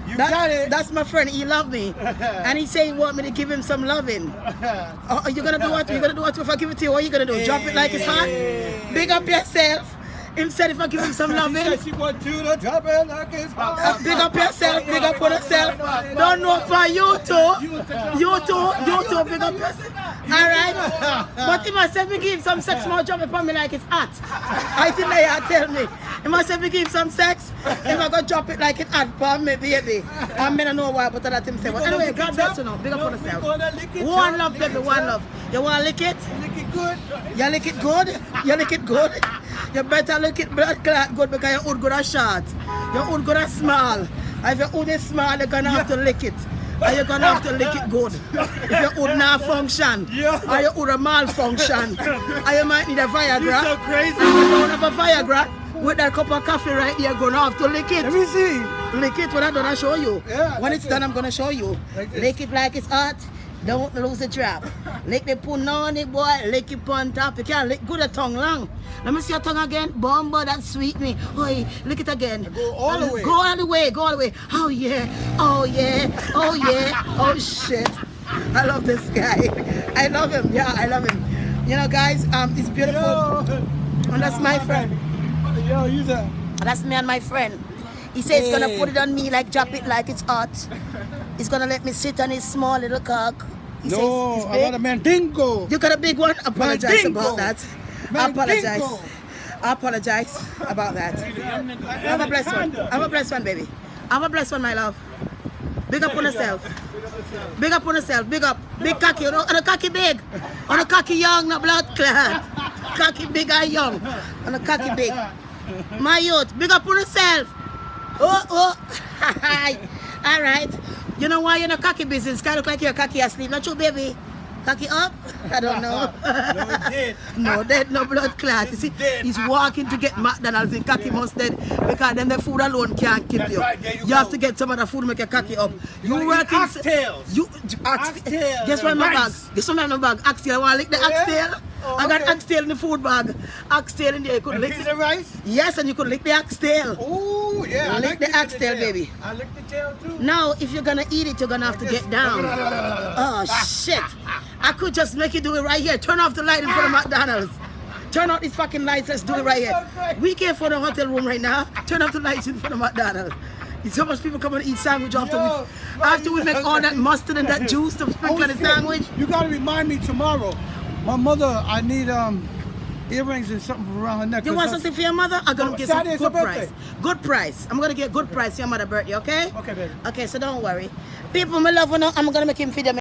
You got it. That's my friend. He love me, and he say he want me to give him some loving. Are you gonna do what? You gonna do what if I give it to you? What are you gonna do? Drop it like it's hot? Big up yourself. Him said if I give him some loving. She said she want you to drop it like it's hot. Big up yourself. Big up on yourself. Don't know for you too. You too. Big up yourself. All right. But if I said we give some sex, more drop it on me like it's hot. I think they tell me. If I said we give some sex, if I go drop it like it's hot for me, baby. I mean I know why, but that him say. But anyway, God bless you now. Big up on yourself. One love, baby. One love. You want to lick it? Lick it good. You lick it good? You lick it good? You better lick it blood clot good because your hood good as short. Your hood good as small. If your hood is small, you're going to have to lick it. And you're going to have to lick it good. If your hood not function, or your hood a malfunction, and you might need a Viagra. You're so crazy. If you don't have a Viagra, with that cup of coffee right here, you're going to have to lick it. Let me see. Lick it when I'm done, I'll show you. Yeah, when it's done, I'm going to show you. Like this. Lick it like it's hot. Don't lose the trap. Lick the punani, boy. Lick it on top. You can't lick good a tongue long. Let me see your tongue again. Bomba, that sweet me. Oi, lick it again. Go all the way. Go all the way. Go all the way. Oh yeah. Oh yeah. Oh yeah. Oh shit. I love this guy. I love him. Yeah, I love him. You know, guys, it's beautiful. Yo. And that's my friend. Yo, you that. That's me and my friend. He says he's gonna put it on me, like drop it like it's hot. He's gonna let me sit on his small little cock. He says No, it's I big. got a mandingo. You got a big one? Apologize Mandingo. about that. Mandingo. I apologize about that. Have a blessed one. Have a blessed one, baby. Have a blessed one, my love. Big up on yourself. Big up on yourself. Big up. Big cocky. You know, and a cocky big. And a cocky young, not blood clot. Cocky big and young. And a cocky big. My youth. Big up on yourself. Oh. All right. You know why you're in a cocky business? Kind of look like you're cocky asleep. Not you, baby. Cocky up? I don't know. No, it did. No, dead, no blood clot. You see, he's walking to get McDonald's in cocky must dead because then the food alone can't keep That's you. right, there you You go. have to get some of the food to make your cocky up. You gotta work eat oxtails. You Oxtails Guess what in and my bag? rice. Guess what in my bag? Oxtail. I want to lick the Oh, yeah? oxtail. Oh, I got okay. oxtail in the food bag. Oxtail in there. You could A lick piece it. of rice? Yes, and you could lick the oxtail. Ooh, yeah. I Lick like the licking oxtail, tail. baby. I lick the tail too. Now, if you're gonna eat it, you're gonna have to get down. Oh shit! I could just make you do it right here. Turn off the light in front of McDonald's. Turn off these fucking lights. Let's do it right here. We came for the hotel room right now. Turn off the lights in front of McDonald's. It's so much people come and eat sandwich after we make all that mustard and that juice to sprinkle on the sandwich. You gotta remind me tomorrow. My mother, I need earrings and something around her neck. You want something for your mother? I'm gonna No, get some Saturday's good her price. birthday. Good price. I'm gonna get good price for your mother's birthday, okay? Okay, baby. Okay, so don't worry. People, my love, I'm gonna make him feed them.